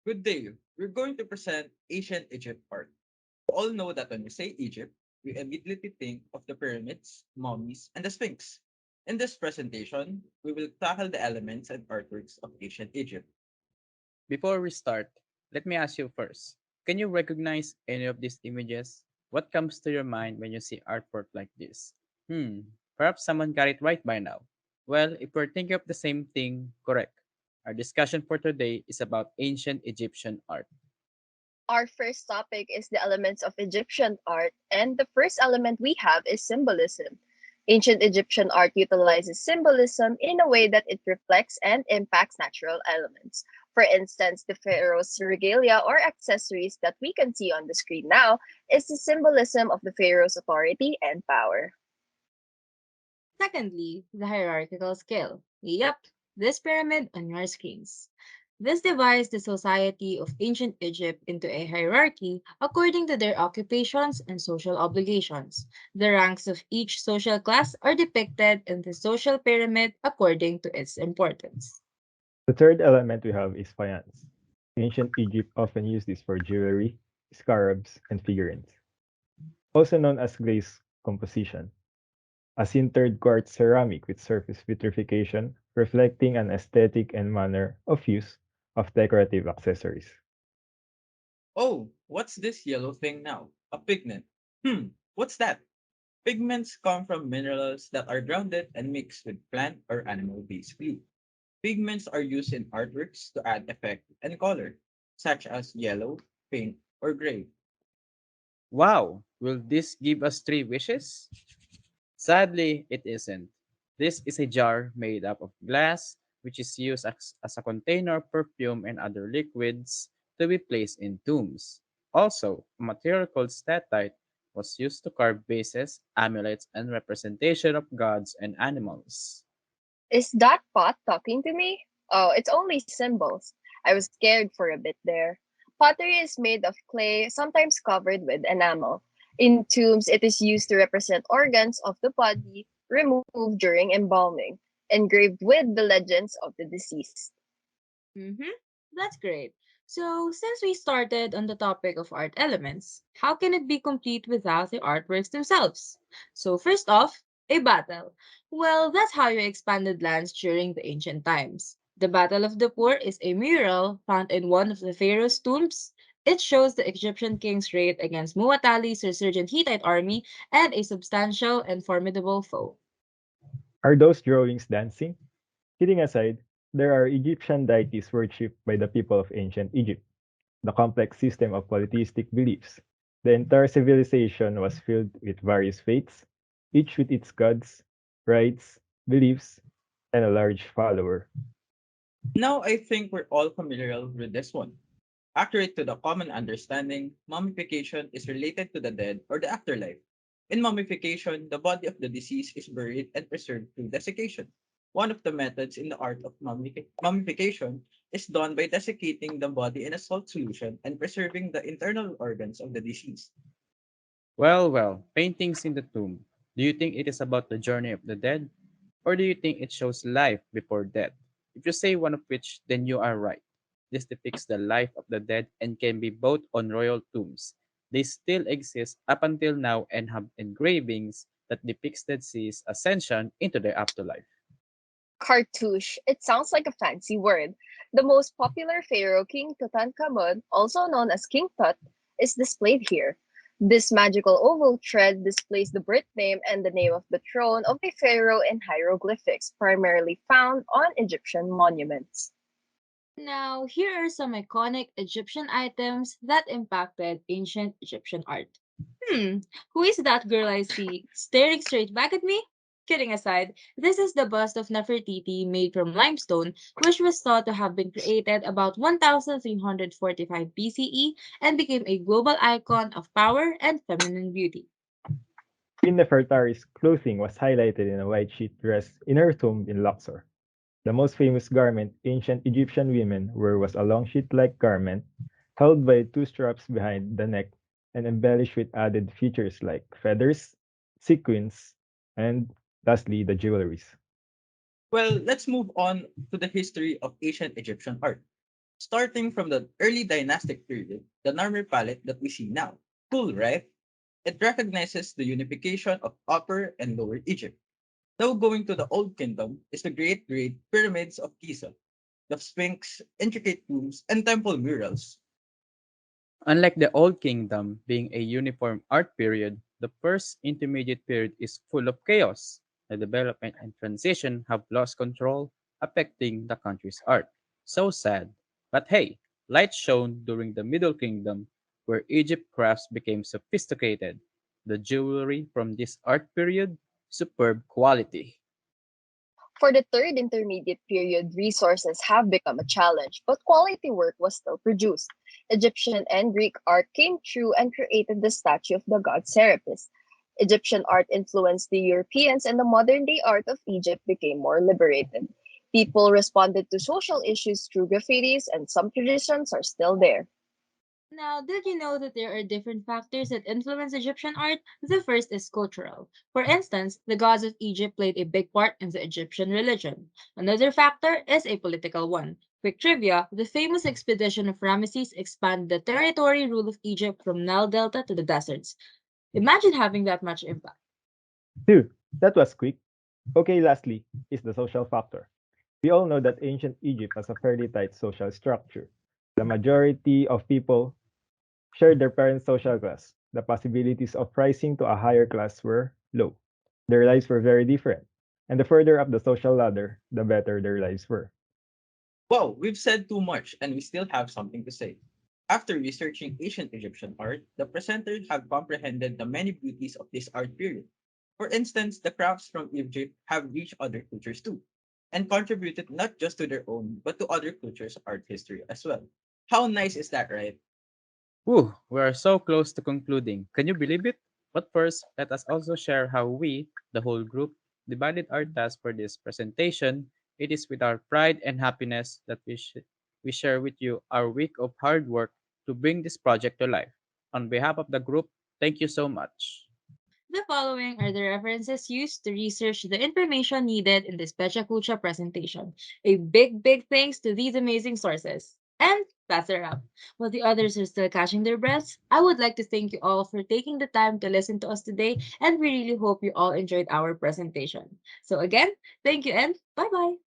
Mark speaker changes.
Speaker 1: Good day. We're going to present ancient Egypt art. We all know that when we say Egypt, we immediately think of the pyramids, mummies, and the Sphinx. In this presentation, we will tackle the elements and artworks of ancient Egypt.
Speaker 2: Before we start, let me ask you first. Can you recognize any of these images? What comes to your mind when you see artwork like this? Perhaps someone got it right by now. Well, if we're thinking of the same thing, correct. Our discussion for today is about ancient Egyptian art.
Speaker 3: Our first topic is the elements of Egyptian art, and the first element we have is symbolism. Ancient Egyptian art utilizes symbolism in a way that it reflects and impacts natural elements. For instance, the pharaoh's regalia or accessories that we can see on the screen now is the symbolism of the pharaoh's authority and power.
Speaker 4: Secondly, the hierarchical scale. Yep, this pyramid on your screens. This divides the society of ancient Egypt into a hierarchy according to their occupations and social obligations. The ranks of each social class are depicted in the social pyramid according to its importance.
Speaker 5: The third element we have is faience. Ancient Egypt often used this for jewelry, scarabs, and figurines, also known as glaze composition. A sintered quartz ceramic with surface vitrification, reflecting an aesthetic and manner of use of decorative accessories.
Speaker 1: Oh, what's this yellow thing now? A pigment. What's that? Pigments come from minerals that are grounded and mixed with plant or animal-based glue. Pigments are used in artworks to add effect and color, such as yellow, pink, or gray.
Speaker 2: Wow, will this give us three wishes? Sadly, it isn't. This is a jar made up of glass, which is used as a container of perfume and other liquids to be placed in tombs. Also, a material called statite was used to carve vases, amulets, and representation of gods and animals.
Speaker 3: Is that pot talking to me? Oh, it's only symbols. I was scared for a bit there. Pottery is made of clay, sometimes covered with enamel. In tombs, it is used to represent organs of the body removed during embalming, engraved with the legends of the deceased.
Speaker 4: Mm-hmm. That's great. So, since we started on the topic of art elements, how can it be complete without the artworks themselves? So, first off, a battle. Well, that's how you expanded lands during the ancient times. The Battle of the Poor is a mural found in one of the pharaoh's tombs. It shows the Egyptian king's raid against Muwatalli's resurgent Hittite army and a substantial and formidable foe.
Speaker 5: Are those drawings dancing? Kidding aside, there are Egyptian deities worshipped by the people of ancient Egypt, the complex system of polytheistic beliefs. The entire civilization was filled with various faiths, each with its gods, rites, beliefs, and a large follower.
Speaker 1: Now I think we're all familiar with this one. Accurate to the common understanding, mummification is related to the dead or the afterlife. In mummification, the body of the deceased is buried and preserved through desiccation. One of the methods in the art of mummification is done by desiccating the body in a salt solution and preserving the internal organs of the deceased.
Speaker 2: Well, paintings in the tomb. Do you think it is about the journey of the dead? Or do you think it shows life before death? If you say one of which, then you are right. This depicts the life of the dead and can be both on royal tombs. They still exist up until now and have engravings that depicts the deceased's ascension into the afterlife.
Speaker 3: Cartouche. It sounds like a fancy word. The most popular pharaoh, King Tutankhamun, also known as King Tut, is displayed here. This magical oval thread displays the birth name and the name of the throne of a pharaoh in hieroglyphics, primarily found on Egyptian monuments.
Speaker 4: Now, here are some iconic Egyptian items that impacted ancient Egyptian art. Who is that girl I see staring straight back at me? Kidding aside, this is the bust of Nefertiti made from limestone, which was thought to have been created about 1345 BCE and became a global icon of power and feminine beauty.
Speaker 5: Queen Nefertari's clothing was highlighted in a white sheet dress in her tomb in Luxor. The most famous garment ancient Egyptian women wore was a long sheet-like garment held by two straps behind the neck and embellished with added features like feathers, sequins, and lastly, the jewelries.
Speaker 1: Well, let's move on to the history of ancient Egyptian art. Starting from the early dynastic period, the normal palette that we see now. Cool, right? It recognizes the unification of Upper and Lower Egypt. Now going to the Old Kingdom is the great pyramids of Giza, the Sphinx, intricate tombs, and temple murals.
Speaker 2: Unlike the Old Kingdom being a uniform art period, the first intermediate period is full of chaos. The development and transition have lost control, affecting the country's art. So sad. But hey, light shone during the Middle Kingdom, where Egypt crafts became sophisticated. The jewelry from this art period, superb quality.
Speaker 3: For the third intermediate period, resources have become a challenge, but quality work was still produced. Egyptian and Greek art came through and created the statue of the god Serapis. Egyptian art influenced the Europeans, and the modern day art of Egypt became more liberated. People responded to social issues through graffitis, and some traditions are still there.
Speaker 4: Now, did you know that there are different factors that influence Egyptian art? The first is cultural. For instance, the gods of Egypt played a big part in the Egyptian religion. Another factor is a political one. Quick trivia, the famous expedition of Ramesses expanded the territory rule of Egypt from Nile Delta to the deserts. Imagine having that much impact.
Speaker 5: Phew, that was quick. Okay, lastly, is the social factor. We all know that ancient Egypt has a fairly tight social structure. The majority of people shared their parents' social class. The possibilities of rising to a higher class were low. Their lives were very different. And the further up the social ladder, the better their lives were.
Speaker 1: Wow, we've said too much and we still have something to say. After researching ancient Egyptian art, the presenters have comprehended the many beauties of this art period. For instance, the crafts from Egypt have reached other cultures too, and contributed not just to their own, but to other cultures' art history as well. How nice is that, right?
Speaker 2: Whew, we are so close to concluding. Can you believe it? But first, let us also share how we, the whole group, divided our task for this presentation. It is with our pride and happiness that we share with you our week of hard work to bring this project to life. On behalf of the group, thank you so much.
Speaker 4: The following are the references used to research the information needed in this Pecha Kucha presentation. A big thanks to these amazing sources. And that's a wrap. While the others are still catching their breaths, I would like to thank you all for taking the time to listen to us today, and we really hope you all enjoyed our presentation. So again, thank you and bye-bye.